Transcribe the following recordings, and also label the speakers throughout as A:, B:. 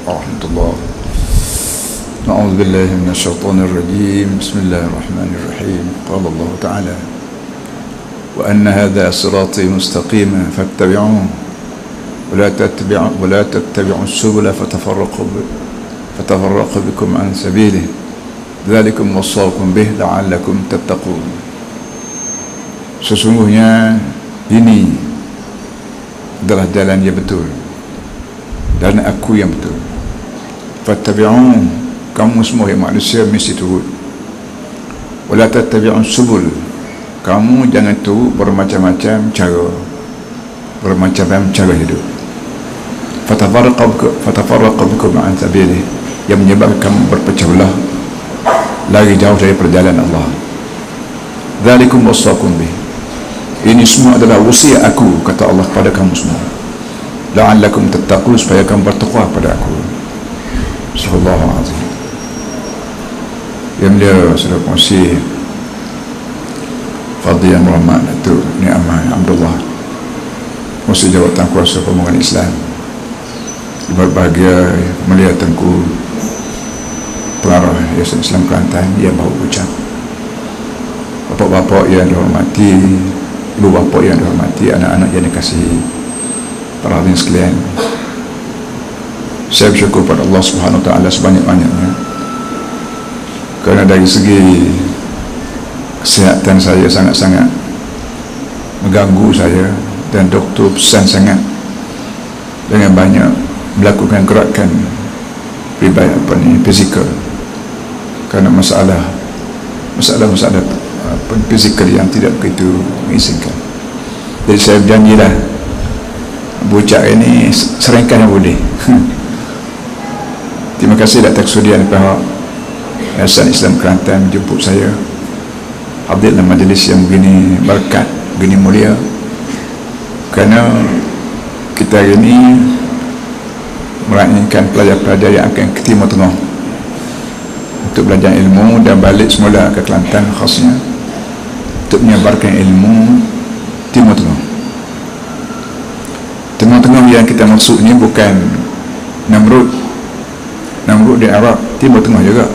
A: warahmatullahi wabarakatuh. A'udzu billahi minasyaitonir rajim. Bismillahirrahmanirrahim. Qala Allah Ta'ala: "Wa anna hadha sirati mustaqima fattabi'uhu wa la tattabi'u as-subula fatafarraqu bikum an sabilihi. Dzalikum wassaqakum bihi la'allakum tattaqun." Sesungguhnya ini adalah jalan yang betul dan aku yang betul. Fattabi'un, kamu semua yang manusia mesti turut. Wala tattabi'un subul, kamu jangan turut bermacam-macam cara hidup. Fatafarraqu bikum an sabilihi, yang menyebabkan kamu berpecah belah, lari jauh dari perjalanan Allah. Dzalikum wassaqakum bihi, ini semua adalah wasiat aku, kata Allah, kepada kamu semua. La'allakum tattaqun, supaya kamu bertakwa pada aku. Sallallahu alaihi wasallam. Yang mulia saudara pengasih Fadhil Muhammad Datuk Ni'amah Abdullah, Pengasih Jawatan Kuasa Pembangunan Islam, berbahagia mulia Tengku Pengarah Yayasan Islam Kelantan yang baru ucap, bapak-bapak yang dihormati, ibu bapa yang dihormati, anak-anak yang dikasihi, para hadirin sekalian, saya bersyukur pada Allah Subhanahu Wa Taala sebanyak-banyaknya kerana dari segi kesihatan saya sangat-sangat mengganggu saya, dan doktor pesan sangat dengan banyak melakukan gerakan fizikal kerana masalah fizikal yang tidak begitu mengizinkan. Jadi saya berjanjilah bucak ini seringkan yang boleh. Terima kasih atas kesudian pihak Yayasan Islam Kelantan menjemput saya hadir dalam majlis yang begini berkat, begini mulia, kerana kita hari ini meraihkan pelajar-pelajar yang akan ke Timur Tengah untuk belajar ilmu dan balik semula ke Kelantan khasnya untuk menyebarkan ilmu Timur Tengah. Timur Tengah yang kita maksud ini bukan Namrud di Arab, Timur Tengah juga.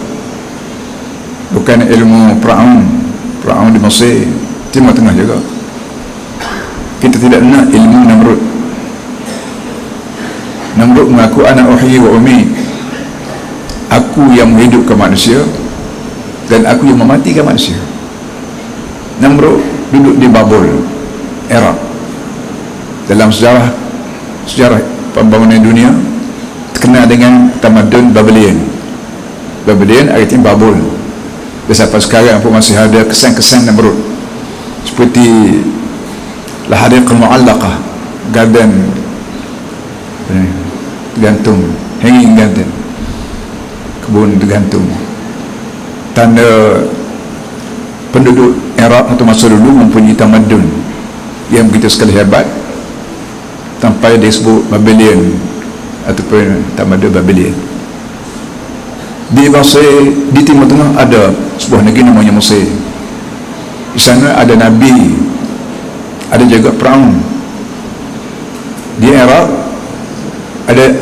A: Bukan ilmu Fir'aun di Mesir, Timur Tengah juga. Kita tidak nak ilmu Namrud. Namrud mengaku ana uhyi wa umi, aku yang menghidupkan manusia dan aku yang mematikan manusia. Namrud duduk di Babel, Arab. Dalam sejarah pembangunan dunia terkenal dengan tamadun Babylon. Babylon artinya Babel. Dan sampai sekarang pun masih ada kesan-kesan Namrud, seperti Lahadiqul Mu'allaqah, garden gantung, hanging garden, kebun tergantung, tanda penduduk Arab atau masa dulu mempunyai tamadun yang begitu sekali hebat sampai disebut Babylon ataupun tamadun Babylon. Di Timur Tengah ada sebuah negeri namanya Mesir. Di sana ada Nabi, ada juga Fir'aun. Di Arab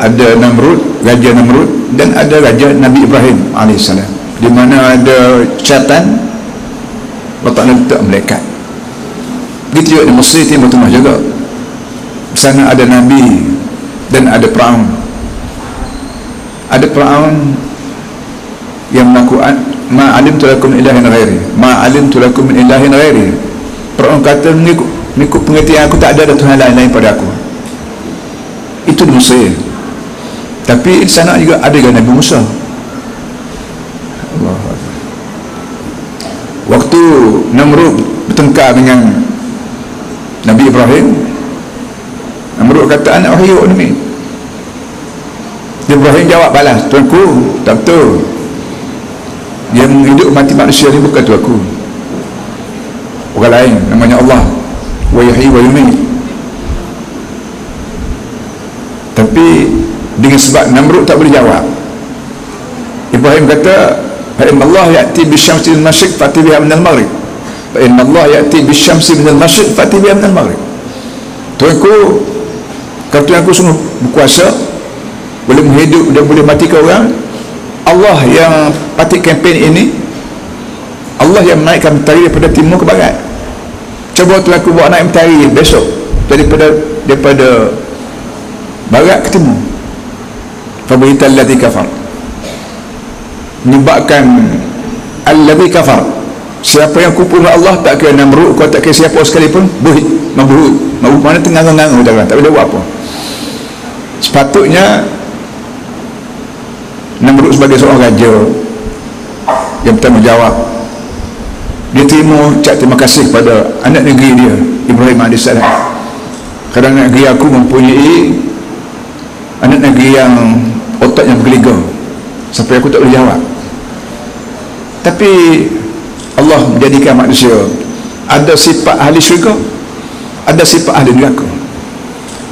A: ada Namrud, Raja Namrud, dan ada Raja Nabi Ibrahim alaihissalam, di mana ada syaitan, Allah Ta'ala letak malaikat. Begitu juga di Mesir, Timur Tengah juga. Di sana ada Nabi dan ada Fir'aun. Ada Fir'aun yang mengaku ma'alimtu lakum min ilahin ghairi, ma'alimtu lakum min ilahin ghairi. Fir'aun kata, mengikut pengertian aku, tak ada Tuhan lain pada aku. Itu di Mesir. Tapi di sana juga ada Nabi Musa. Allah. Waktu Namrud bertengkar dengan Nabi Ibrahim, Namrud kata anak wahyu ni. Ibrahim jawab balas, tuanku, tak betul. Yang menghidup mati manusia ni bukan tuanku, orang lain, namanya Allah, wa yuhyi wa yumiit. Tapi dengan sebab Namrud tak boleh jawab, Ibrahim kata, fa inna Allah ya'ti bisyamsi minal masyriq fa'ti biha minal maghrib, fa inna Allah ya'ti bisyamsi minal masyriq fa'ti biha minal maghrib. Tuanku, kata aku sungguh berkuasa, boleh menghidup dan boleh matikan orang. Allah yang patik kempen ini, Allah yang menaikkan mentari daripada timur ke barat. Cuba tu aku buat naik mentari besok daripada barat ke timur. Fabuhital ladzi kafar, menyebabkan alladzi kafar, siapa yang kufur dengan Allah, tak kira Namrud, kau tak kira siapa sekalipun, buhit, mabhut mana tengah-tengah tak boleh buat apa. Sepatutnya Namrud sebagai seorang raja yang bertanggungjawab, dia terima ucap terima kasih kepada anak negeri dia Ibrahim AS. Kerana anak negeri aku mempunyai anak negeri yang otak yang bergeligor sampai aku tak boleh jawab. Tapi Allah menjadikan manusia ada sifat ahli syurga, ada sifat ahli neraka.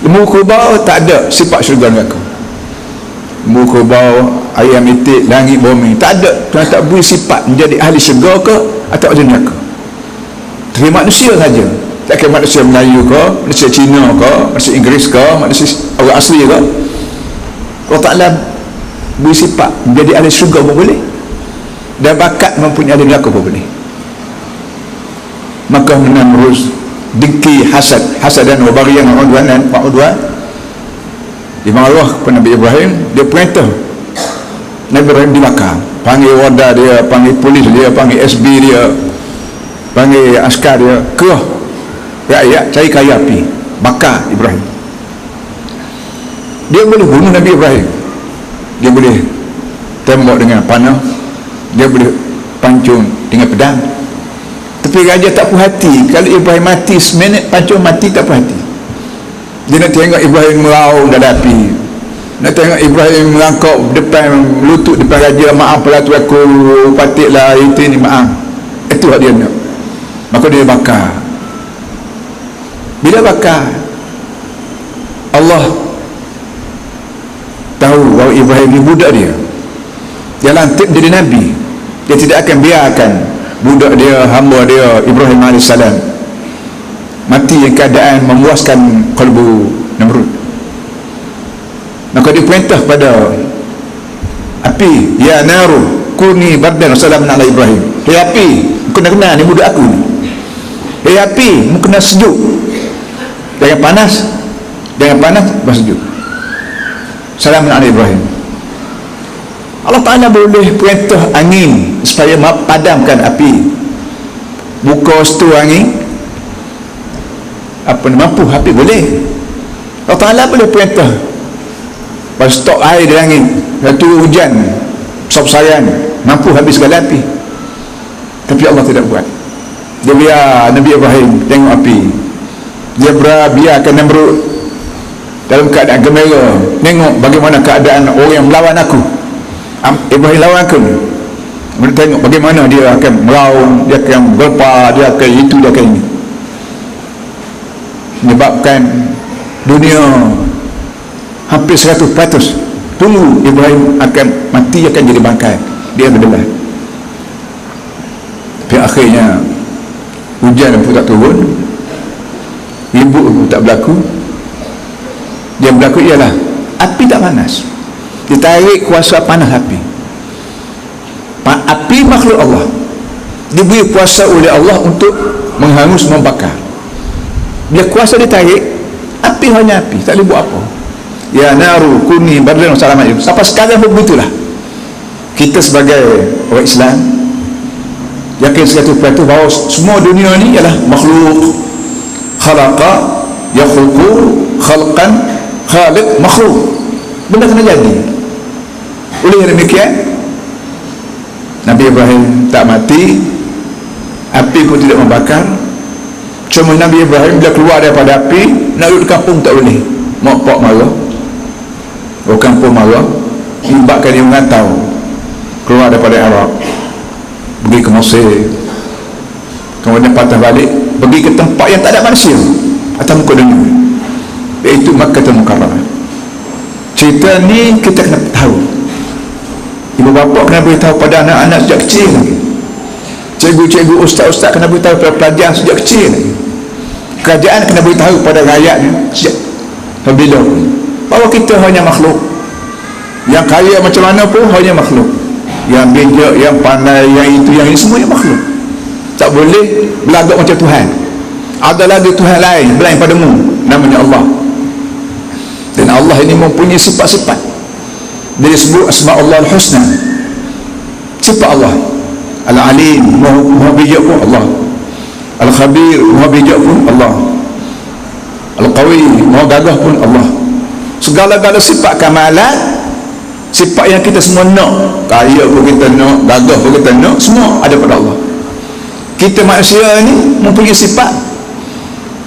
A: Lembu kerbau tak ada sifat syurga neraka. Lembu kerbau, ayam itik, langit, bumi, tak ada. Tuhan tak beri sifat menjadi ahli syurga ke atau ahli neraka. Tapi manusia saja, tak kira manusia Melayu ke, manusia Cina ke, manusia Inggeris ke, manusia orang asli ke, Allah Ta'ala beri sifat menjadi ahli syurga pun boleh, dan bakat mempunyai ahli neraka pun boleh. Maka Namrud dengki, hasadan wa baghyan wa udwan, dia marah kepada Nabi Ibrahim. Dia perintah Nabi Ibrahim dibakar, panggil warda dia, panggil polis dia, panggil SB dia, panggil askar dia, kerah rakyat cari kayu api, bakar Ibrahim. Dia boleh bunuh Nabi Ibrahim, dia boleh tembak dengan panah, dia boleh pancung dengan pedang. Tapi raja tak puas hati. Kalau Ibrahim mati seminit, pancung mati, tak puas hati. Dia nak tengok Ibrahim meraung dalam api, nak tengok Ibrahim merangkak depan, lutut depan raja, maaf lah tu aku patiklah itu ni, maaf. Itu hak dia nak. Maka dia bakar. Bila bakar, Allah tahu bahawa Ibrahim ni budak dia, dia lantik jadi Nabi. Dia tidak akan biarkan budak dia, hamba dia Ibrahim AS mati yang keadaan memuaskan kalbu Namrud. Maka dia perintah pada api, ya naru kuni bardan salamun ala Ibrahim. Hei api, kena ni budak aku ni. Hei api, kena sejuk, jangan panas, bersejuk. Salamun ala Ibrahim. Allah Ta'ala boleh perintah angin supaya padamkan api, buka setu angin, mampu api boleh. Allah Ta'ala boleh perintah pas stok air di langit, turun hujan besar-besaran, mampu habis segala api. Tapi Allah tidak buat. Dia biar Nabi Ibrahim tengok api, dia biarkan Namrud dalam keadaan gembira, tengok bagaimana keadaan orang yang melawan aku. Ibrahim lawan aku, mereka tengok bagaimana dia akan meraung, dia akan berpa, dia akan itu, dia akan ini, menyebabkan dunia hampir 100% tunggu Ibrahim akan mati, akan jadi bangkai, dia berdelah. Tapi akhirnya hujan pun tak turun, ribut pun tak berlaku. Yang berlaku ialah api tak panas, ditarik kuasa panas api. Api makhluk Allah, diberi kuasa oleh Allah untuk menghangus, membakar. Bila kuasa ditarik, api hanya api, tak boleh buat apa. Ya naru kuni bardan salamun. Sampai sekarang pun begitulah. Kita sebagai orang Islam yakin 100% bahawa semua dunia ni ialah makhluk, khalaqa yakhluqu khalqan, khaliq makhluk, benda kena jadi. Oleh demikian Nabi Ibrahim tak mati, api pun tidak membakar. Cuma Nabi Ibrahim bila keluar daripada api, nak duduk kampung tak boleh. Mak pak marah, orang kampung marah, menyebabkan dia mengantau keluar daripada Arab, pergi ke Mesir, kemudian patah balik pergi ke tempat yang tak ada manusia atas muka dunia, iaitu Makkah Mukarramah. Cerita ni kita kena tahu, ibu bapa kena beritahu pada anak-anak sejak kecil lagi, cikgu-cikgu, ustaz-ustaz kena beritahu pada pelajar sejak kecil lagi, kerajaan kena beritahu pada rakyatnya sejak bila bahawa kita hanya makhluk, Yang kaya macam mana pun hanya makhluk. Yang bijak, yang pandai, yang itu, yang ini, semuanya makhluk. Tak boleh berlagak macam Tuhan. Ada lagi Tuhan lain selain padamu, namanya Allah. Dan Allah ini mempunyai sifat-sifat. Dia disebut asma Allah al-husna. Sifat Allah Al-Alim, Maha bijak pun Allah. Al-Khabir, Maha bijak pun Allah. Al-Qawi, Maha gagah pun Allah. Segala-gala sifat kamalan, sifat yang kita semua nak, kaya pun kita nak, gagah pun kita nak, semua ada pada Allah. Kita manusia ni mempunyai sifat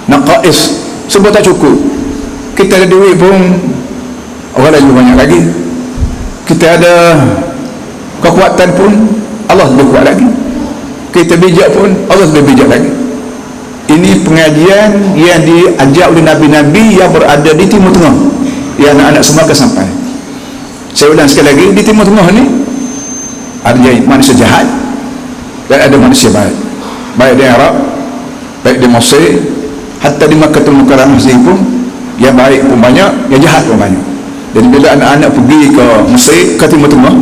A: naqais, sebab tak cukup. Kita ada duit pun orang lain lebih banyak lagi. Kita ada kekuatan pun Allah lebih kuat lagi. Kita bijak pun Allah lebih bijak lagi. Ini pengajian yang diajar oleh Nabi-Nabi yang berada di Timur Tengah, yang anak-anak semua akan sampai. Saya ulang sekali lagi, di Timur Tengah ni ada manusia jahat dan ada manusia baik. Baik di Arab, baik di Mesir, hatta di Makkahul Mukarramah pun yang baik pun banyak, yang jahat pun banyak. Jadi bila anak-anak pergi ke Mesir, ke Timur Tengah,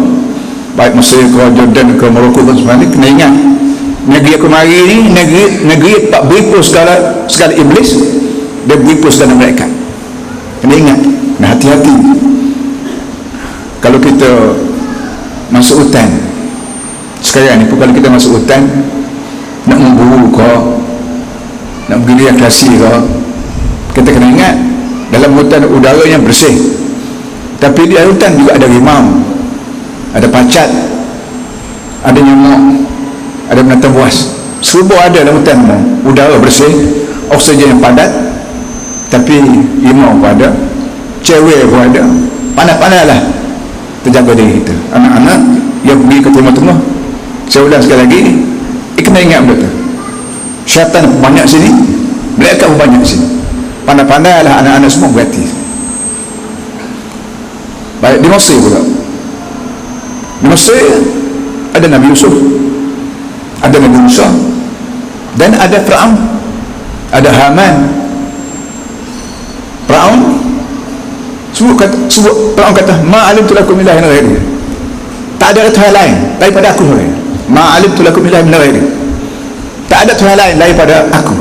A: baik Mesir ke Jordan ke Morocco dan sebagainya, kena ingat negeri aku mari ni negeri tak beripu segala iblis, dia beripu segala mereka. Kena ingat, kena hati-hati. Kalau kita masuk hutan sekarang ni pun, kalau kita masuk hutan nak memburu ke, nak pergi rekreasi ke, kita kena ingat dalam hutan udara yang bersih, tapi di hutan juga ada rimau, ada pacat, ada nyamuk, ada binatang buas, serba ada dalam hutan. Udara bersih, oksigen yang padat, tapi rimau pun ada, cewek pun ada, panas-panas lah. Terjaga diri kita. Anak-anak yang pergi ke Timur Tengah, saya ulang sekali lagi, kena ingat benda tu. Syaitan banyak sini, mereka pun banyak sini. Pandai-pandai lah anak-anak semua berhati. Baik di Mesir pula. Di Mesir ada Nabi Yusuf, ada Nabi Musa, dan ada Fir'aun, ada Haman. Fir'aun sebut Fir'aun kata, ma'alim tulakum ilahin ghairi, tak ada Tuhan lain daripada aku. Ma'alim tulakum ilahin ghairi, tak ada Tuhan lain daripada aku,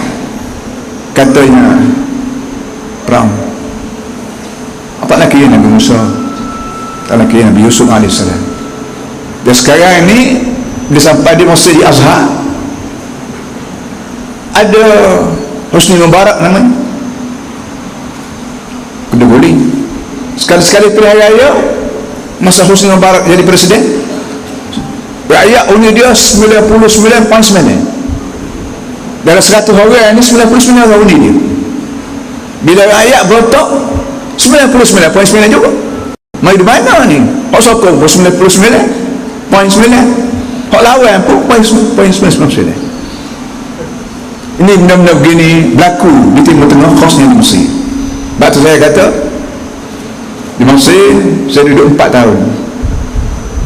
A: katanya Fir'aun. Apa lagi Nabi Musa, tak lagi Nabi Yusuf AS. Dan sekarang ni dia sampai di Masjid Azhar, ada Husni Mubarak namanya, kena guling sekali-sekali pilihan raya masa Husni Mubarak jadi presiden, rakyat undi dia 99.9. dalam 100 orang ni 99 orang undi dia. Bila rakyat berotak 99.9 juga. Mai di mana ni? Hak sokong 99.9, hak lawan pun 0.99. Ini benda-benda begini berlaku di Timur Tengah, khasnya di Mesir. Sebab tu saya kata, di Mesir saya duduk 4 tahun.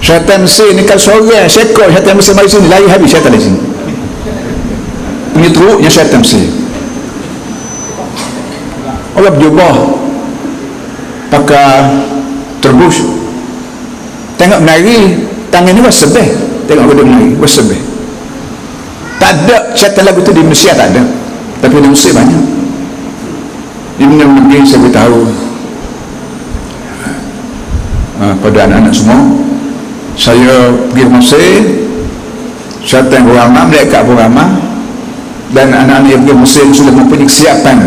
A: Syaitan Mesir ni kan seorang sekor syaitan Mesir mari sini, lari habis syaitan di sini. Ini teruknya syaitan Mesir. Allah berjubah pakai terbus, tengok menari, tangan ni wasebeh, tengok dia menari wasebeh. Tak ada syaitan lagu tu di Malaysia, tak ada, tapi di Mesir banyak. Di mana-mana saya beritahu pada anak-anak semua, saya pergi ke Mesir, syaitan beramah, mereka beramah, dan anak-anak yang pergi Mesir sudah mempunyai kesiapan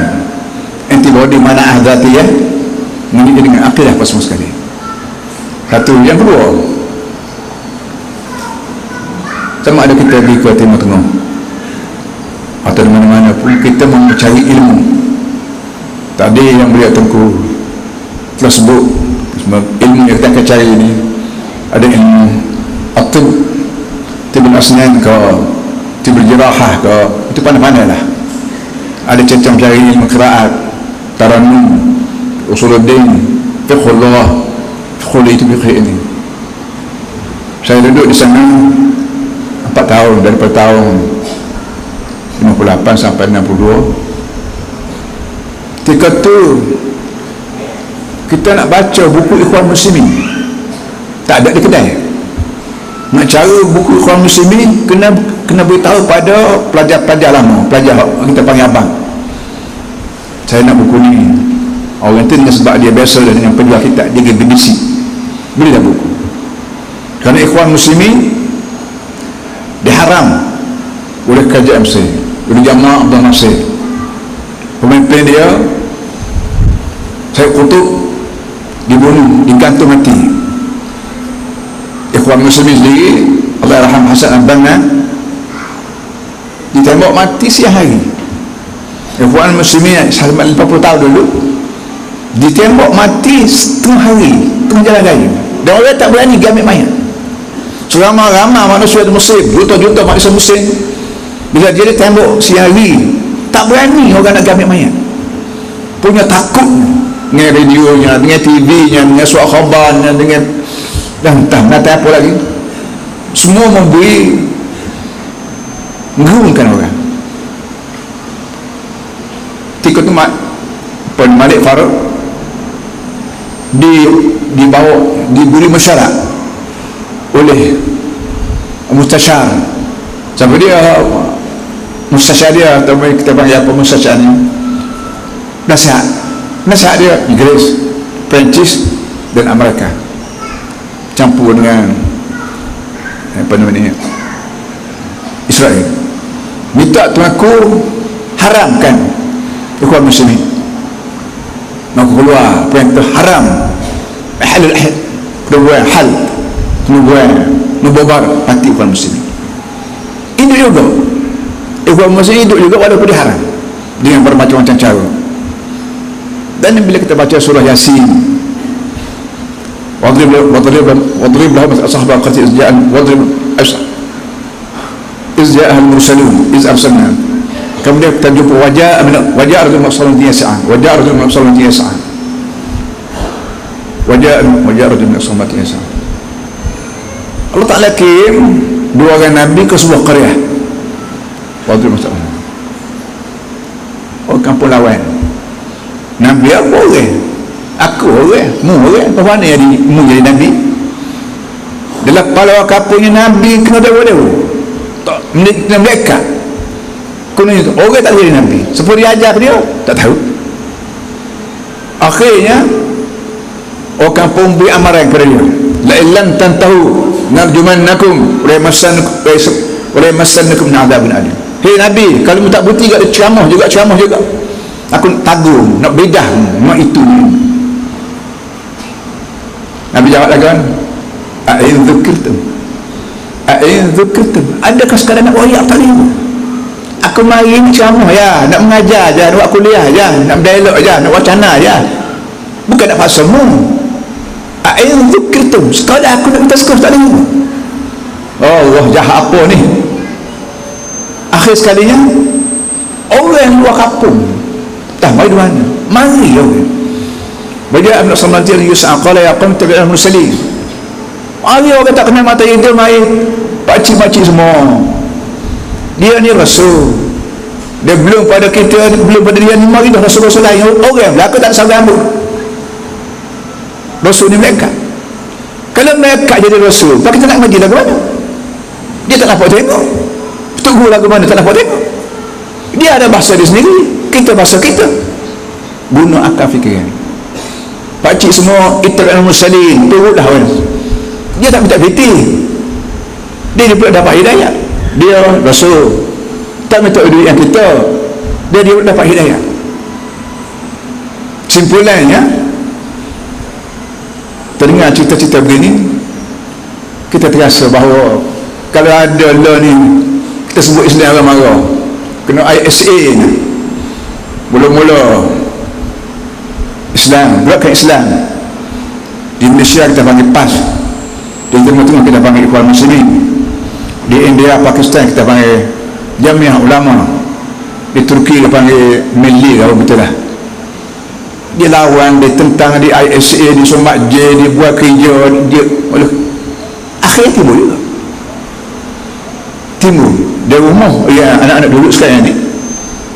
A: antibody mana ahdatiyah, menikah dengan akidah apa semua sekali. Satu. Yang kedua, sama ada kita pergi ke Timur Tengah atau di mana-mana pun, kita mencari ilmu. Tadi yang beliau Tengku telah sebut, ilmu yang kita akan cari ini ada ilmu atib, tibul asnan ke, tibul jirahah ke, itu pandai-pandai lah. Ada macam cari ilmu qiraat, taranum, usuluddin, fiqhullah, fiqhul itu fiqh ini. Saya duduk di sana 4 tahun, dari tahun 58 sampai 62. Ketika tu kita nak baca buku Ikhwan Muslimin, tak ada di kedai. Nak cara buku Ikhwan Muslimin kena beritahu pada pelajar-pelajar lama, pelajar kita panggil abang, saya nak buku ni. Orang tu dengan sebab dia biasa dengan penjual kitab, dia pergi bisi, belilah buku. Kerana Ikhwan Muslimin diharam oleh kerajaan Mesir, oleh Jamal Abdul Nasir, pemimpin dia Syed Qutb, dibunuh, digantung mati. Ikhwan Muslimin sendiri, Allah Rahman Hasan Al-Banna, ditembak mati siang hari. Ikhwan Muslimin selama 50 tahun dulu ditembak mati setengah hari, tengah jalan raya, dan orang tak berani ambil mayat. Seramai-ramai manusia di Mesir, juta-juta manusia Mesir, bila dia ditembak siang hari, tak berani orang nak ambil mayat. Punya takut dengan radionya, dengan TV-nya, dengan suara khabarnya, dengan dah entah nak apa lagi, semua memberi mengurungkan orang. Ketika tu Malik Farouk dibawa, diberi mesyuarat oleh mustasyar. Siapa dia mustasyar dia, atau kita panggil apa mustasyar ni, nasihat dia Inggeris, Perancis dan Amerika, campur dengan apa namanya Israel. Minta tuanku haramkan Ikhwan Muslimin, nak keluar perintah haram, halal ahad, kena buat hal, kena buat nububar hati Ikhwan Muslimin. Ini juga Ikhwan Muslimin hidup juga walaupun diharam dengan bermacam-macam cara. Dan bila kita baca surah Yasin, wadrib lahum ashabal qati izja'an wadrib izja'al mursalun iz arsalna. Kemudian kita jumpa wajah rajul maqsalun yas'an, wajah rajul maqsalun yas'an, wajah rajul maqsalun yas'an. Allah Ta'ala kirim dua orang Nabi ke sebuah qaryah, wadrib maqsalun, oh kampung lawan. Nabi apa orang? Aku orang, mu orang, apa mana yang mu jadi Nabi? Dalam kepala kampungnya Nabi kena dewa-dewa, tak mereka kena itu, orang tak jadi Nabi. Seperti ajar dia, tak tahu. Akhirnya orang kampung beri amaran kepada dia, la illam tantahu narjumannakum wa yamassannakum min adzabin alim. Hei Nabi, kalau mu tak berhenti kat ceramah juga, aku nak tagur, nak bedah, nak itu. Nabi jawab lagi kan, a'in dzukirtum, adakah sekadar nak wayak tadi? Aku mari ni ceramah ya, nak mengajar je, nak buat kuliah je, nak berdialog je, nak wacana je, bukan nak paksa mu. A'in dzukirtum, sekadar aku nak minta sekadar tak ada. Oh Allah, jahat apa ni? Akhir sekalinya orang yang luar kampung dah mari di mana? Mari orang. Baca Ibn Salman Tir Yus'a qala ya qam tabi'al mursalin. Mari orang tak kenal mata dia, mari pakcik-pakcik semua. Dia ni rasul. Dia belum pada kita, belum pada dia ni, mari dah rasul-rasul lain. Orang lah, aku tak sabar rambut. Rasul ni mereka. Kalau mereka jadi rasul, pak kita nak ngaji lagu mana? Dia tak nampak tengok. Tunggu lagu mana tak nampak tengok. Dia ada bahasa dia sendiri, kita bahasa kita. Bunuh akal fikiran. Pakcik semua ittiba'ul mursalin, turutlah orang. Dia tak minta fitih, dia pula dapat hidayah. Dia rasul, tak minta duit yang kita, dia dapat hidayah. Simpulannya, terdengar cerita-cerita begini, kita terasa bahawa kalau ada law ni, kita sebut Islam orang marah, kena ISA ni, mula-mula Islam, buatkan Islam. Di Malaysia kita panggil PAS, di Timur Tengah kita panggil Ikhwan Muslimin, di India, Pakistan kita panggil Jamiah Ulama, di Turki kita panggil Milli, kalau betul lah. Dia lawan, dia tentang, di ISA, di Somat J, dia buat kerja, dia akhirnya timur juga. Timur, dia rumah ya, anak-anak duduk sekarang ni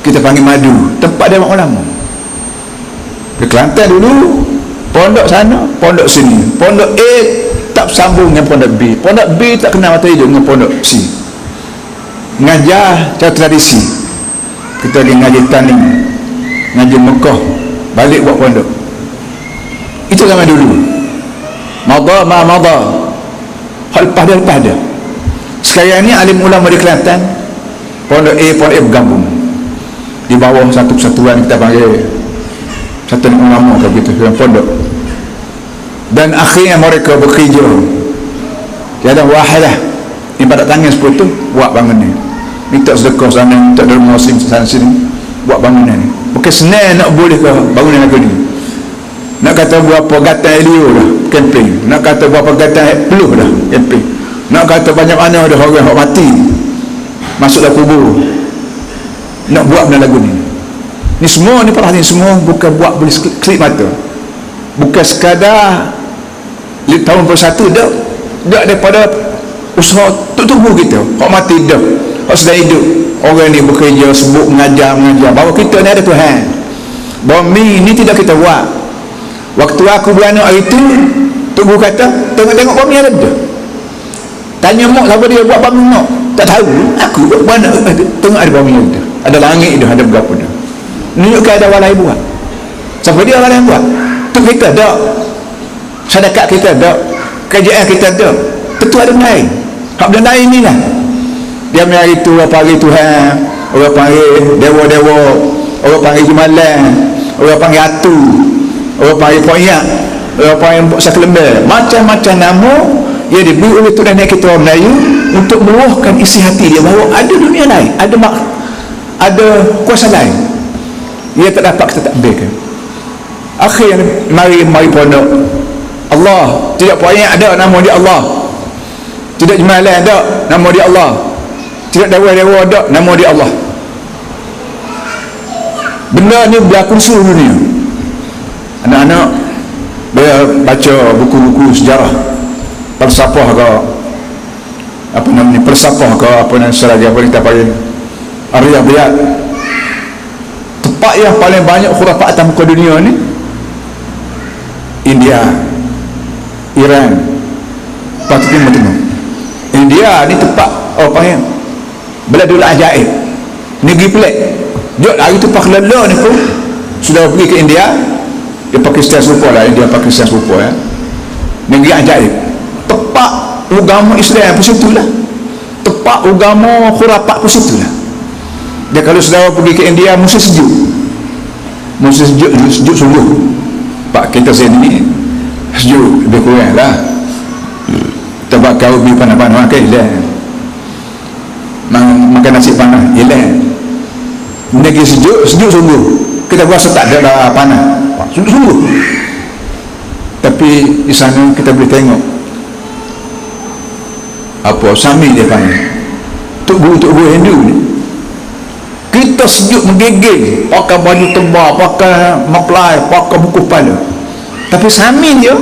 A: kita panggil Madu, tempat dia ulama. Di Kelantan dulu, pondok sana, pondok sini, pondok A tak sambung dengan pondok B. Pondok B tak kenal mata hidup dengan pondok C. Ngajar cara tradisi. Kita pergi ngaji Tanim, ngaji Mekah, balik buat pondok. Itu zaman dulu. Mada ma mada. Hal lepas dia. Sekarang ni alim ulama di Kelantan, pondok A, pondok A bergabung di bawah satu persatuan, kita panggil satu ulama kalau gitu, dalam pondok. Dan akhirnya mereka bekerja tiada wahidah, ibadat tangan seperti itu, buat bangunan, minta sedekah sana, minta derma sana sini, buat bangunan ni. Bukan senang nak boleh ke bangunan lagu ni. Nak kata berapa gatan elio dah camping, nak kata berapa gatan peluh dah camping, nak kata banyak mana ada orang yang mati masuk dalam kubur nak buat benda lagu ni. Ni semua ni perhatian, semua bukan buat boleh klip mata, bukan sekadar tahun 21 dah daripada usaha tubuh kita hak mati dah, hak sedang hidup orang ni bekerja sebut mengajar bahawa kita ni ada Tuhan, bahawa ni tidak kita buat. Waktu aku beranak hari tu, Tok Guru kata, tengok bumi ada dah. Tanya mak siapa dia buat bumi nak? Tak tahu. Aku buat beranak, tengok ada bumi ada. Ada langit dah, ada berapa dah. Menunjukkan ada orang lain buat. Siapa dia orang lain buat? Tu kita tak. Sedekah kita tak. Kerjaan kita tak. Tentu ada lain. Hak benda lain ni lah. Dia hari tu, orang panggil Tuhan, orang panggil dewa-dewa, orang panggil Jumalan, orang panggil Atu, orang panggil Poyak, orang panggil Sakelembar, macam-macam nama yang diberi oleh Tuhan kita orang Melayu untuk meluahkan isi hati dia bahawa ada dunia lain, ada kuasa lain. Ia tak dapat kita takbirkan. Akhirnya mari pondok Allah, tidak Poyak ada nama dia Allah, tidak Jumalan ada nama dia Allah, tidak dewa-dewa ada nama dia Allah. Benda ni berlaku di seluruh dunia. Anak-anak dia baca buku-buku sejarah falsafah ke apa namanya, falsafah ke apa namanya, selagi apa kita panggil Ariyadiyat. Tempat yang paling banyak khurafat atas muka dunia ni India, Iran, Patut Timur. India ni tempat apa yang beladul ajaib, negeri pelik. Jod hari tu pak lelo ni pun sudah pergi ke India. Dia Pakistan serupa lah, India Pakistan serupa ya. Negeri ajaib. Tempat agama Islam pun situ lah. Tempat agama khurafat pun situ lah. Dia kalau saudara pergi ke India musim sejuk. Musim sejuk sungguh. Pak kita sini sejuk lebih kurang lah. Tempat kau pergi panas-panas makan hilang. Makan nasi panas hilang. Negeri sejuk sungguh. Kita rasa tak ada lah panas. Sungguh-sungguh. Tapi di sana kita boleh tengok apa Sami dia panggil Tok Guru Hindu ni. Kita sejuk menggigil, pakai baju tebal, pakai maklai, pakai buku kepala. Tapi Sami dia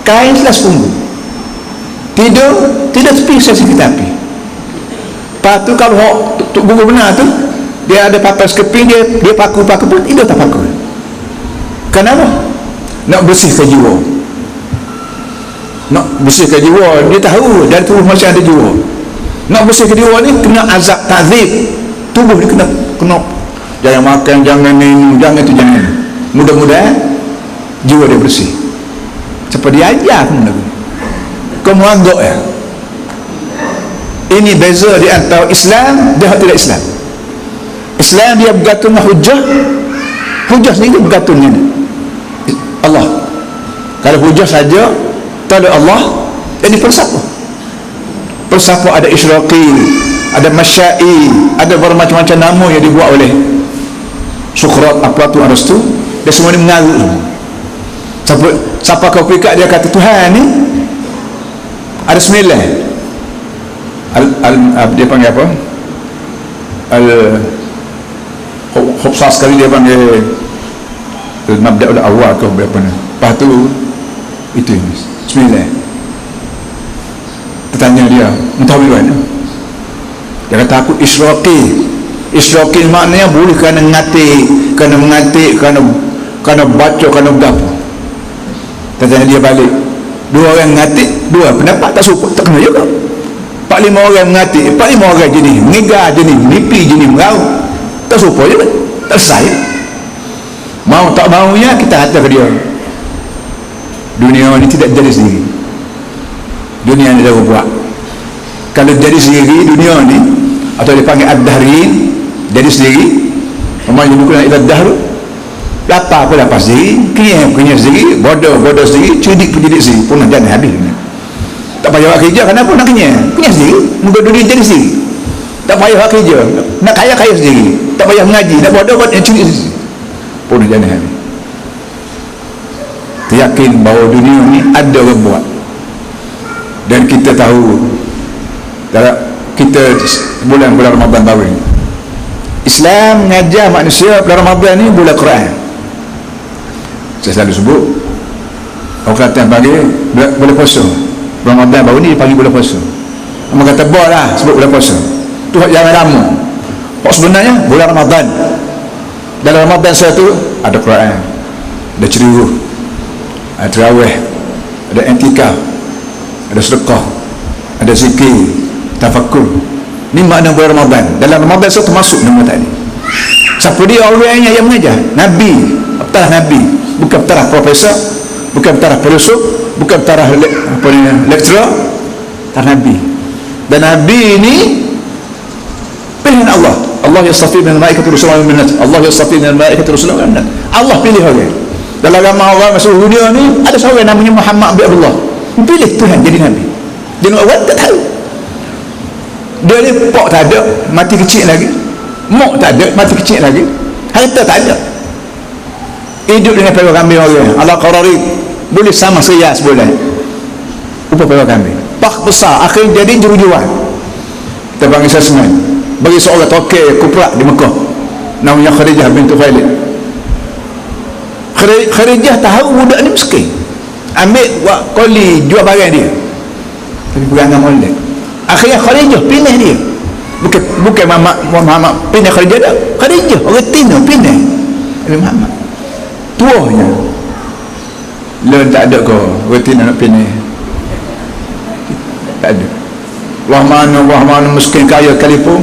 A: kain selas punggung, tidak tepi sesi kita api. Lepas tu kalau Tok Guru benar tu, dia ada papan sekeping, dia paku pun tidak tak paku. Kenapa? Nak bersihkan jiwa. Nak bersihkan jiwa, dia tahu dari tubuh manusia ada jiwa. Nak bersihkan jiwa ni kena azab ta'zib. Tubuh dia kena jangan makan, jangan minum, jangan tu, jangan. Mudah-mudahan jiwa dia bersih. Seperti dia ajar pun lagu. Kau menganggap ya. Ini beza di antara Islam dan tidak Islam. Islam dia bergantung dengan hujah. Hujah sendiri bergantung dengan Allah. Kalau hujah saja tak ada Allah, jadi falsafah. Falsafah ada Isyraqi, ada Masyai, ada bermacam-macam nama yang dibuat oleh Sokrat, Platon, Aristotle. Dia semua ni mengarut. Siapa kau pikat dia kata Tuhan ni ada 9. Dia panggil apa? Khubsah sekali dia panggil Mabda'ul Awal ke berapa ni. Lepas tu itu 9. Tanya dia, entah bila mana. Dia kata aku Isyraqi. Isyraqi maknanya boleh kerana ngatik, kerana baca, kerana berapa. Tanya dia balik, 2 orang mengatik, 2 pendapat tak support, tak kena juga. 4-5 orang mengatik, 4-5 orang jenis mengegar, jenis menipi, jenis meraup, tak support juga, tak selesai. Mau tak maunya kita kata ke dia, dunia ni tidak jadi sendiri, dunia ni dah buat. Kalau jadi sendiri dunia ni, atau dipanggil ad-dahrin, jadi sendiri, namanya bukan ad-dahr, lapar pun lapar sendiri, kenyang sendiri, bodoh sendiri, cerdik sendiri, punah dan habis. Tak payah buat kerja, kenapa nak kenyang sendiri, muka dunia jadi sendiri. Tak payah buat kerja, nak kaya sendiri, tak payah mengaji, nak bodoh cerdik sendiri, punah dan habis. Yakin bahawa dunia ni ada orang buat, dan kita tahu dalam kita bulan Ramadan baru ni, Islam mengajar manusia bulan Ramadan ni bulan Quran. Saya selalu sebut, orang kata pagi bulan puasa, Ramadan baru ni pagi bulan puasa, orang kata lah sebut bulan puasa tu jangan lama. Sebenarnya bulan Ramadan, dalam Ramadan saya tu ada Quran, ada ceria, ada tarawih, ada i'tikaf, ada sedekah, ada zikir, tafakkur. Ni makna bulan Ramadan. Dalam Ramadan saya termasuk nama tadi. Siapa dia orangnya yang mengajar? Nabi, apatah Nabi, bukan apatah profesor, bukan apatah filsuf, bukan apatah lecturer, tak Nabi. Dan Nabi ini pilihan Allah. Allah yastafi min al-malaikati rusulan min an-nas. Allah yastafi min al-malaikati rusulan min an-nas. Allah pilih orang. Dalam agama orang masuk dunia ni ada seorang namanya Muhammad bin Abdullah. Pilih Tuhan jadi Nabi. Dia nak awal tak tahu. Dia ni pok tak ada, mati kecil lagi. Mok tak ada, mati kecil lagi. Harta tak ada. Hidup dengan payah kambing orang. Allah qarari boleh sama saya sebulan. Upah payah kambing. Pak besar akhirnya jadi jurujuan. Kita panggil sasman. Bagi seorang tokek kuprak di Mekah namanya Khadijah bintu Khuwailid. Khadijah tahu budak ni miskin, ambil buat koli jual barang dia, tapi pegangan molek. Akhirnya Khadijah pindah dia, bukan Muhammad pindah Khadijah dah. Khadijah orang Tino pindah Muhammad tuanya. Lain tak ada kau orang Tino nak pindah, tak ada. Wah mana miskin kaya kalipun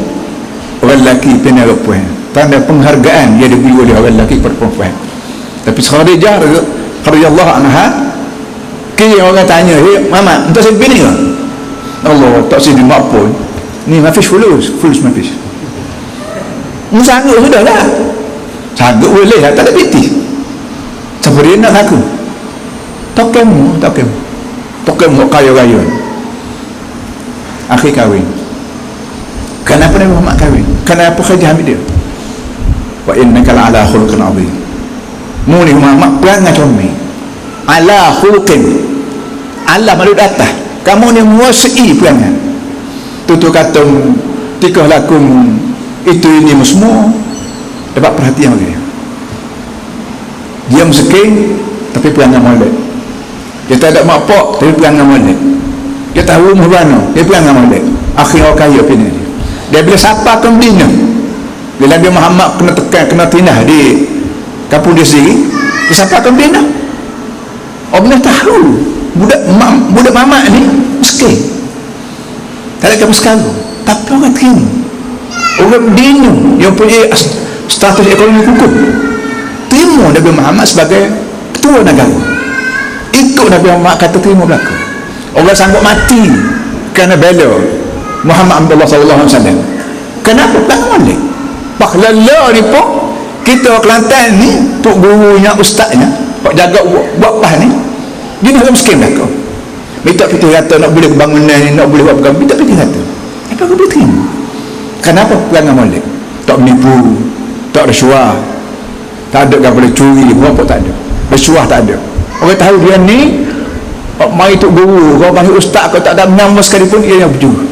A: orang lelaki pindah perempuan, tanda penghargaan dia diberi oleh orang lelaki kepada perempuan. Tapi Khadijah radhiyallahu anha, kira orang tanya, "Hey mama, entah saya pilih ke?" Allah, tak sini mak pun. Ni mafis fulus mafis. Mu sanggup sudah lah. Sanggup boleh lah, tak ada piti. Siapa dia nak aku? Tokemu kaya-kaya. Akhir kahwin. Kenapa Nabi Muhammad kahwin? Kenapa Khadijah ambil dia? Wa innaka la'ala khuluqin 'azim. Mu ni Muhammad perangai comel. Ala khuluqin. Allah malu atas. Kamu ni menguasai perangai. Tutur kata tikah lakum itu ini semua dapat perhatian dia. Dia miskin tapi perangai molek. Dia tak ada mak pak tapi perangai molek. Dia tahu rumah mana, dia perangai molek. Akhirnya orang kaya pilih dia. Dia bila siapa ke Medina, bila Nabi Muhammad kena tekan, kena tindah di kampung dia sendiri, dia siapa ke Medina. Orang boleh tahu budak mamak ni miskin, tak ada kamu sekarang, tapi orang terima. Orang Medina yang punya status ekonomi kukuh terima Nabi Muhammad sebagai ketua negara, ikut Nabi Muhammad kata terima belakang. Orang sanggup mati kerana bela Muhammad Abdullah sallallahu alaihi wasallam. Kenapa tak boleh? Pak lala ni pun kita Kelantan ni, tok gurunya, ustaznya, pak jaga buat pas ni, dia nak miskin belaka. Minta piti kata nak boleh bangunan ni, nak boleh buat program, minta piti kata. Apa kau boleh terima? Kenapa perangai molek? Tak menipu, tak rasuah, tak ada yang boleh curi, apa tak ada. Rasuah tak ada. Orang tahu dia ni mari tok guru, kau panggil ustaz, kau tak ada nama sekalipun, ia yang berjuru.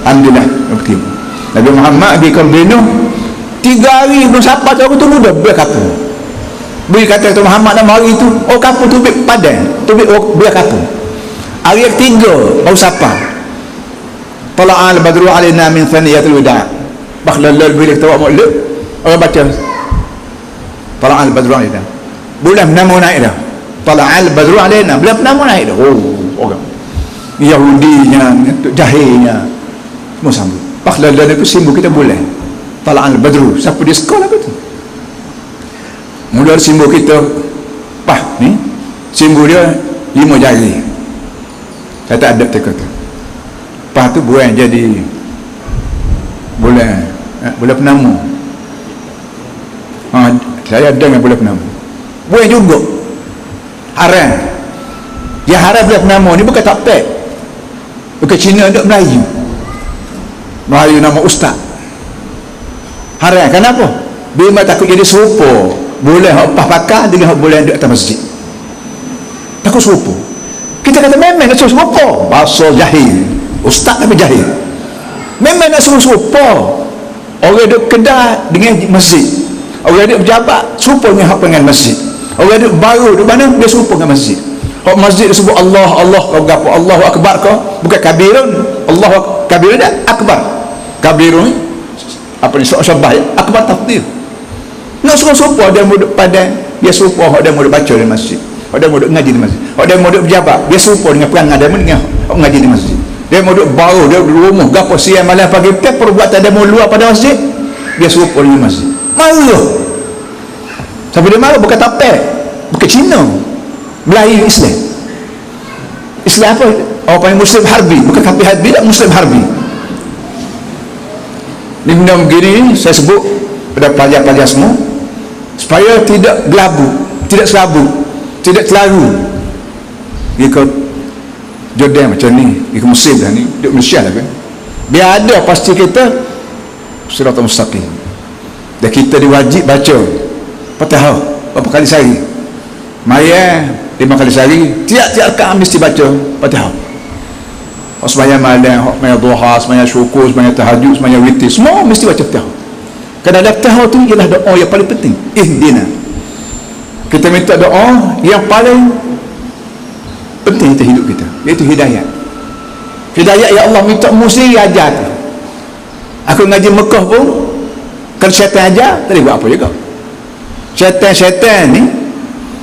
A: Alhamdulillah, berterima. Nabi Muhammad di Kordeno 3 hari belum siapa tu, aku tunggu dah biar kapur. Beri kata tu Muhammad nama hari tu, oh kapur tu bik padan, tu bik biar kapur. Hari yang 3 baru siapa. Tala'al badru alaina min thaniyatul wida'. Bakhlal bila kita buat maulid, orang baca Tala'al badru alaina. Bulan nama naik dah. Tala'al badru alaina, bulan nama naik dah. Oh, orang. Yahudinya, Jahilnya, semua sambut. Pakhlalan itu simbol kita boleh. Tala'al badru, siapa dia sekolah apa tu? Mula simbol kita, ni, simbol dia 5 jari. Saya tak ada teka tu. Tu buang jadi bulan penama. Saya ada dengan bulan penama. Buang juga. Haram. Yang haram bulan penama ni bukan tak pek. Bukan Cina, duk Melayu. Melayu nama ustaz. Haram. Kenapa? Bila takut jadi serupa boleh hopah pakar dengan boleh di atas masjid. Takut serupa. Kita kata memang nak serupa. Bahasa jahil. Ustaz tapi jahil. Memang nak serupa. Orang duduk kedai dengan masjid. Orang duduk pejabat serupa dengan hak pengen masjid. Orang duduk baru di mana dia serupa dengan masjid. Hak masjid disebut Allah, Allah kau gapo, Allahu akbar kau, bukan kabirun. Allahu kabirun dah akbar. Kabirun apa ni syabah ya? Akbar tafdil. Nak serupa dia muduk padan, dia serupa hak dia muduk baca di masjid. Hak dia muduk ngaji di masjid. Hak dia muduk pejabat, dia serupa dengan perangai dia dengan ngaji di masjid. Dia muduk baru, dia rumah gapo siang malam pagi petang perbuatan dia mau luar pada masjid, dia serupa dengan masjid. Malu. Sampai dia malu bukan tapek, bukan Cina. Melayu Islam. Islam apa? Orang panggil Muslim harbi, bukan kafir harbi, tak Muslim harbi. Ini benda begini saya sebut pada pelajar-pelajar semua supaya tidak gelabu, tidak selabu, tidak telaru. Ikut Jordan macam ni, ikut Muslim dah ni, di Malaysia lah kan. Biar ada pasti kita Siratal Mustaqim. Dan kita diwajib baca Fatihah berapa kali sehari. Maya 5 kali sehari, tiap-tiap rakaat mesti baca Fatihah. Sembahyang malam, sembahyang duha, sembahyang syukur, sembahyang tahajud, sembahyang witir, semua mesti baca Fatihah. Kerana Fatihah tu ialah doa yang paling penting. Ihdina. Kita minta doa yang paling penting dalam hidup kita, iaitu hidayah. Hidayah ya Allah minta mesti ajar. Aku ngaji Mekah pun kalau syaitan ajar, tak boleh buat apa juga. Syaitan ni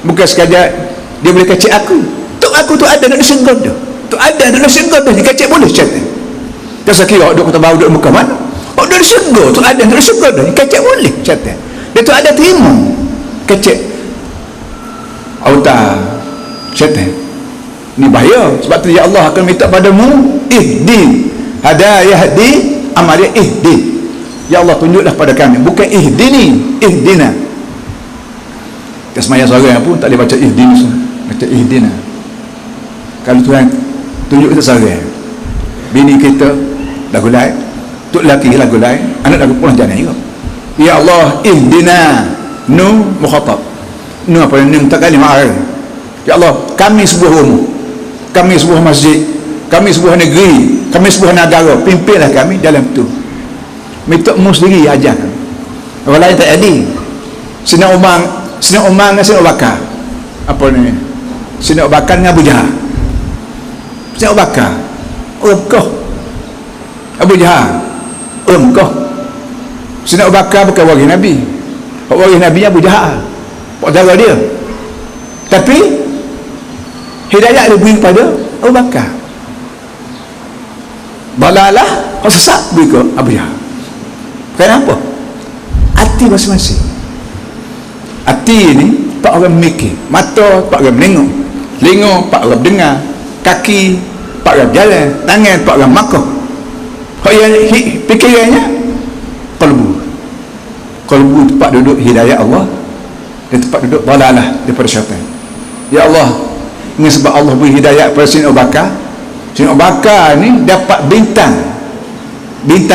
A: bukan sekadar dia boleh kacik aku. Tok aku tu ada nak disenggot dah. Tu ada nak disenggot dah, dikacik boleh syaitan. Kau kira duk kata baru duk Mekah mana? Oh dia disenggot, tu ada nak disenggot dah, dikacik boleh syaitan. Dia tu ada terima kacik. Auta syaitan. Ni bahaya sebab tu ya Allah akan minta padamu ihdi hadayahdi amaliyah ihdi. Ya Allah tunjuklah pada kami, bukan ihdini, ihdina. Sembahyang seorang pun tak boleh baca ihdini semua, baca ihdina. Kalau Tuhan tunjuk kita seorang, bini kita lagu lain, tok lelaki lagu lain, anak lagu pulang jalan juga. Ya Allah ihdina, nu mukhatab, nu apa yang tak kali ma'ar. Ya Allah kami sebuah rumah, kami sebuah masjid, kami sebuah negeri, kami sebuah negara, pimpinlah kami dalam tu. Minta mu sendiri ajarkan. Orang lain tak ada. Sina Umar dengan Sina Bakar. Apa ni? Sina Bakar dengan Abu Jahal. Sina Bakar orang Mekah. Abu Jahal orang Mekah. Sina Bakar bukan waris Nabi. Waris Nabi Abu Jahal. Pak jaga dia. Tapi hidayah diberi kepada Abu Bakar. Balalah kau sesat beri ke Abu Jahal. Kenapa? Hati masing-masing. Hati ni tak orang mikir, mata tak orang menengok, telinga tak orang dengar, kaki tak orang jalan, tangan tak orang makan. Hak yang fikirannya qalbu. Qalbu tempat duduk hidayah Allah, dan tempat duduk dalalah daripada syaitan. Ya Allah, ini sebab Allah beri hidayah kepada Sayyidina Abu Bakar. Sayyidina Abu Bakar ni dapat bintang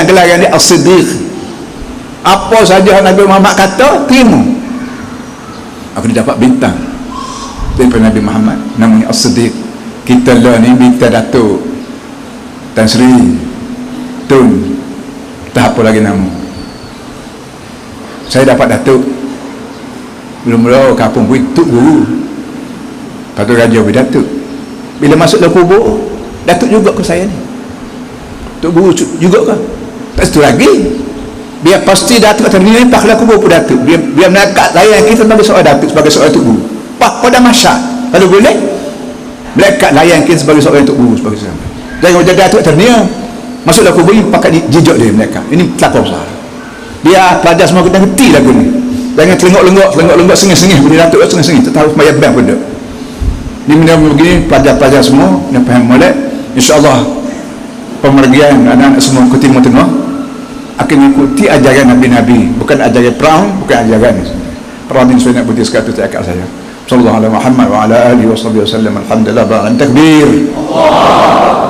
A: gelaran dia As-Siddiq. Apa saja Nabi Muhammad kata, terima. Aku dapat bintang daripada Nabi Muhammad, namanya As-Siddiq. Kita lah ni bintang Datuk Tan Sri Tun, tak apa lagi nama. Saya dapat Datuk belum kampung pun Tuk Guru, Datuk Raja pun Datuk. Bila masuk dalam kubur, Datuk juga ke saya ni, Tuk Guru juga ke? Tak situ lagi. Biar pasti Datuk akan melimpah lah kubur pun Datuk. Biar menakat layan kita sebagai seorang Datuk, sebagai seorang Tuk Guru. Pada masyarakat kalau boleh Malaikat layan kita sebagai seorang yang tok guru, sebagai seorang. Jangan jadi datuk ternia. Masuklah kubur ni pakai jejak dia mereka. Ini kelakar besar. Dia pelajar semua kita ngerti lagu ni. Jangan telengok-lenggok sengih-sengih bunyi datuk sengih-sengih. Tak tahu semaya bang pun. Ni benda begini pelajar-pelajar semua yang faham molek. Insya-Allah pemergian anak-anak semua ke Timur Tengah akan mengikuti ajaran Nabi-Nabi, bukan ajaran perang, bukan ajaran perang yang saya nak putih sekatu tak akal saya. Sallallahu alaihi Muhammad wa ala alihi wa sahbihi wasallam. Alhamdulillah ba'an takbir. Allah